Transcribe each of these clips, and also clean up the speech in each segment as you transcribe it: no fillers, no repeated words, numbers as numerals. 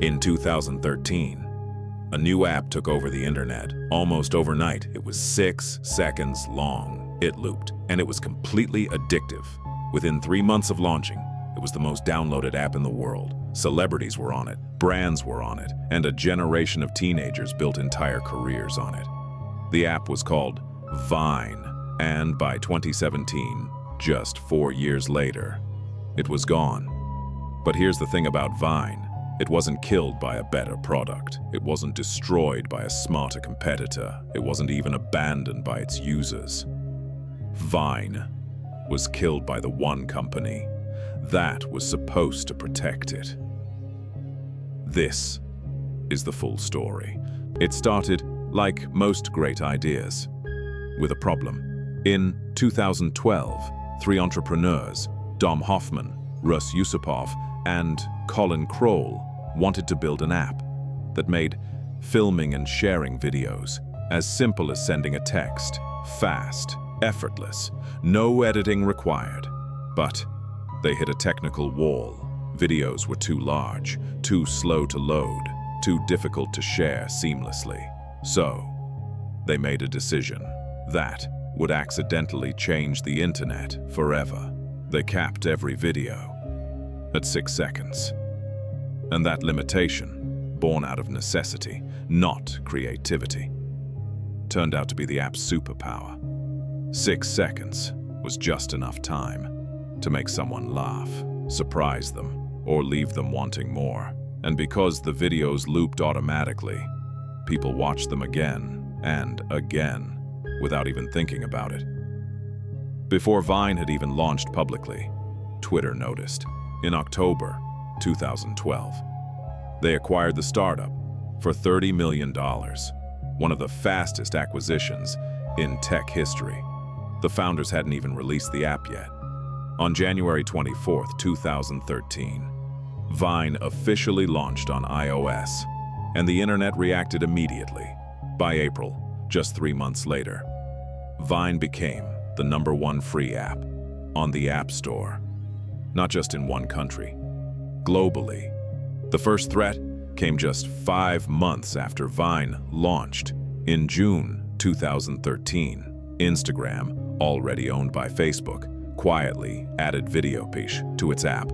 In 2013, a new app took over the internet. Almost overnight, it was 6 seconds long. It looped, and it was completely addictive. Within 3 months of launching, it was the most downloaded app in the world. Celebrities were on it, brands were on it, and a generation of teenagers built entire careers on it. The app was called Vine, and by 2017, just 4 years later, it was gone. But here's the thing about Vine. It wasn't killed by a better product. It wasn't destroyed by a smarter competitor. It wasn't even abandoned by its users. Vine was killed by the one company that was supposed to protect it. This is the full story. It started, like most great ideas, with a problem. In 2012, 3 entrepreneurs, Dom Hoffman, Russ Yusupov, and Colin Kroll, wanted to build an app that made filming and sharing videos as simple as sending a text, fast, effortless, no editing required. But they hit a technical wall. Videos were too large, too slow to load, too difficult to share seamlessly. So, they made a decision that would accidentally change the internet forever. They capped every video at 6 seconds. And that limitation, born out of necessity, not creativity, turned out to be the app's superpower. 6 seconds was just enough time to make someone laugh, surprise them, or leave them wanting more. And because the videos looped automatically, people watched them again and again without even thinking about it. Before Vine had even launched publicly, Twitter noticed. In October 2012, they acquired the startup for $30 million, one of the fastest acquisitions in tech history. The founders hadn't even released the app yet. On January 24, 2013, Vine officially launched on iOS, and the internet reacted immediately. By April, just 3 months later, Vine became the #1 free app on the App Store. Not just in one country, globally. The first threat came just 5 months after Vine launched. In June 2013, Instagram, already owned by Facebook, quietly added VideoPiche to its app.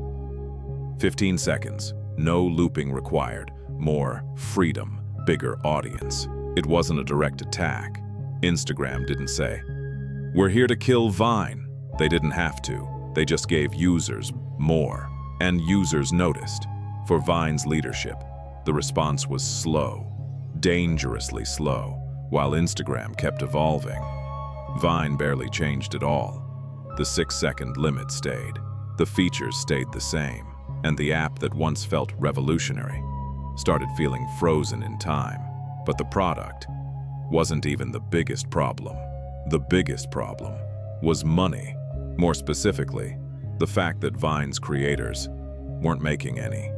15 seconds, no looping required, more freedom, bigger audience. It wasn't a direct attack. Instagram didn't say, "We're here to kill Vine." They didn't have to. They just gave users more, and users noticed. For Vine's leadership, the response was slow, dangerously slow, while Instagram kept evolving. Vine barely changed at all. The 6-second limit stayed, the features stayed the same, and the app that once felt revolutionary started feeling frozen in time. But the product wasn't even the biggest problem. The biggest problem was money. More specifically, the fact that Vine's creators weren't making any.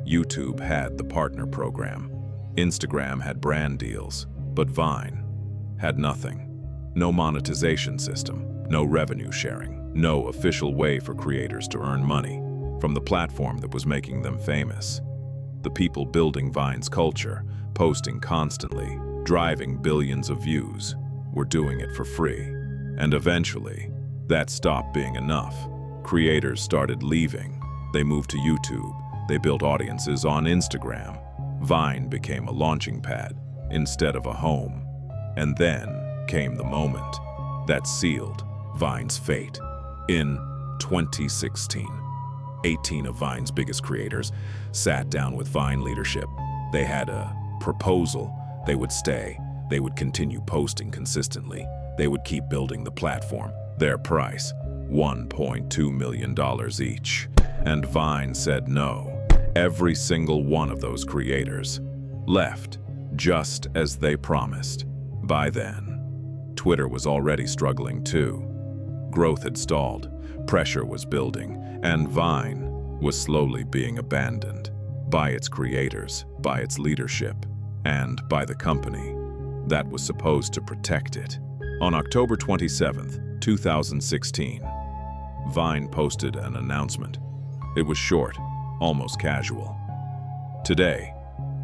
YouTube had the partner program. Instagram had brand deals, but Vine had nothing. No monetization system, no revenue sharing, no official way for creators to earn money from the platform that was making them famous. The people building Vine's culture, posting constantly, driving billions of views, were doing it for free. And eventually, that stopped being enough. Creators started leaving. They moved to YouTube. They built audiences on Instagram. Vine became a launching pad instead of a home. And then came the moment that sealed Vine's fate. In 2016, 18 of Vine's biggest creators sat down with Vine leadership. They had a proposal. They would stay. They would continue posting consistently. They would keep building the platform. Their price, $1.2 million each. And Vine said no. Every single one of those creators left, just as they promised. By then, Twitter was already struggling too. Growth had stalled, pressure was building, and Vine was slowly being abandoned by its creators, by its leadership, and by the company that was supposed to protect it. On October 27th, 2016, Vine posted an announcement. It was short, almost casual. Today,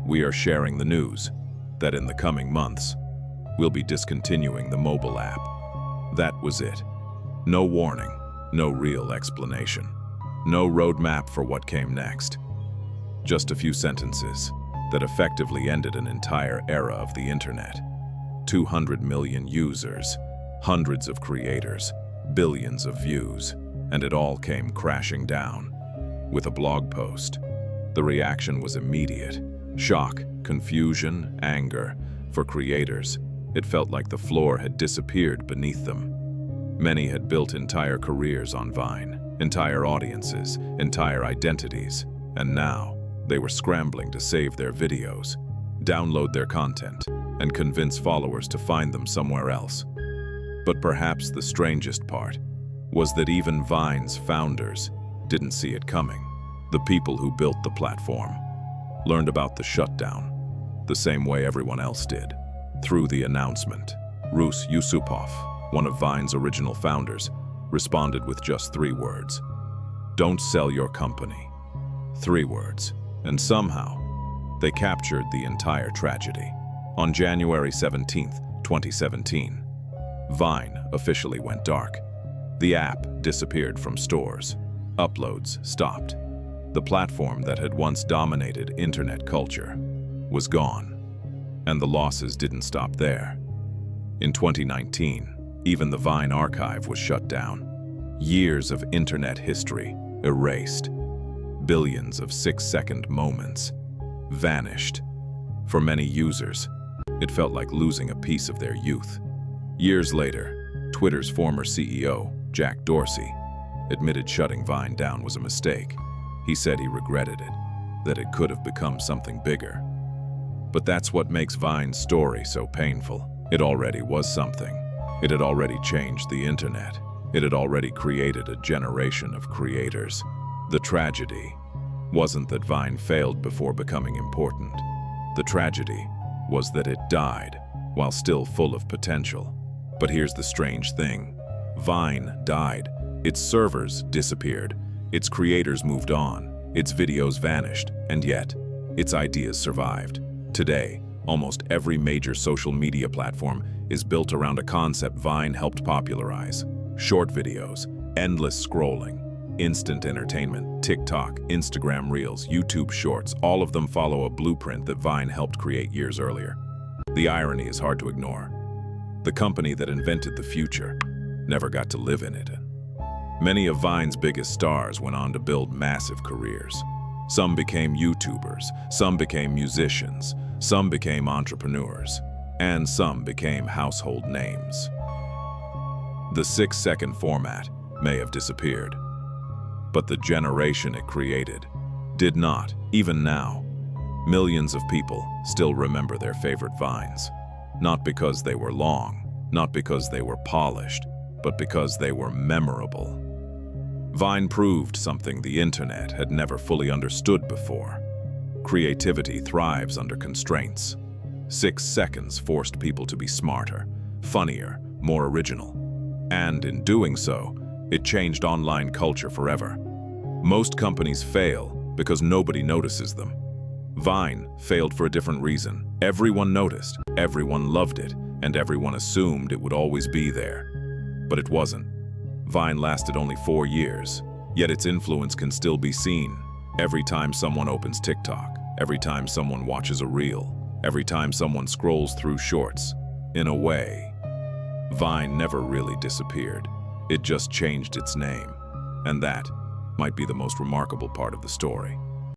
we are sharing the news that in the coming months, we'll be discontinuing the mobile app. That was it. No warning, no real explanation, no roadmap for what came next. Just a few sentences that effectively ended an entire era of the internet. 200 million users, hundreds of creators, billions of views, and it all came crashing down. With a blog post, the reaction was immediate. Shock, confusion, anger. For creators, it felt like the floor had disappeared beneath them. Many had built entire careers on Vine, entire audiences, entire identities, and now they were scrambling to save their videos, download their content, and convince followers to find them somewhere else. But perhaps the strangest part was that even Vine's founders didn't see it coming. The people who built the platform learned about the shutdown the same way everyone else did, through the announcement. Rus Yusupov, one of Vine's original founders, responded with just 3 words. "Don't sell your company." 3 words. And somehow, they captured the entire tragedy. On January 17, 2017, Vine officially went dark. The app disappeared from stores. Uploads stopped. The platform that had once dominated internet culture was gone. And the losses didn't stop there. In 2019, even the Vine archive was shut down. Years of internet history erased. Billions of 6-second moments vanished. For many users, it felt like losing a piece of their youth. Years later, Twitter's former CEO, Jack Dorsey, admitted shutting Vine down was a mistake. He said he regretted it, that it could have become something bigger. But that's what makes Vine's story so painful. It already was something. It had already changed the internet. It had already created a generation of creators. The tragedy wasn't that Vine failed before becoming important. The tragedy was that it died while still full of potential. But here's the strange thing. Vine died. Its servers disappeared. Its creators moved on. Its videos vanished. And yet, its ideas survived. Today, almost every major social media platform is built around a concept Vine helped popularize. Short videos, endless scrolling, instant entertainment, TikTok, Instagram Reels, YouTube Shorts, all of them follow a blueprint that Vine helped create years earlier. The irony is hard to ignore. The company that invented the future never got to live in it. Many of Vine's biggest stars went on to build massive careers. Some became YouTubers, some became musicians, some became entrepreneurs, and some became household names. The 6-second format may have disappeared, but the generation it created did not. Even now, millions of people still remember their favorite Vines, not because they were long, not because they were polished, but because they were memorable. Vine proved something the internet had never fully understood before. Creativity thrives under constraints. 6 seconds forced people to be smarter, funnier, more original. And in doing so, it changed online culture forever. Most companies fail because nobody notices them. Vine failed for a different reason. Everyone noticed, everyone loved it, and everyone assumed it would always be there. But it wasn't. Vine lasted only 4 years, yet its influence can still be seen. Every time someone opens TikTok, every time someone watches a reel, every time someone scrolls through shorts. In a way, Vine never really disappeared. It just changed its name. And that might be the most remarkable part of the story.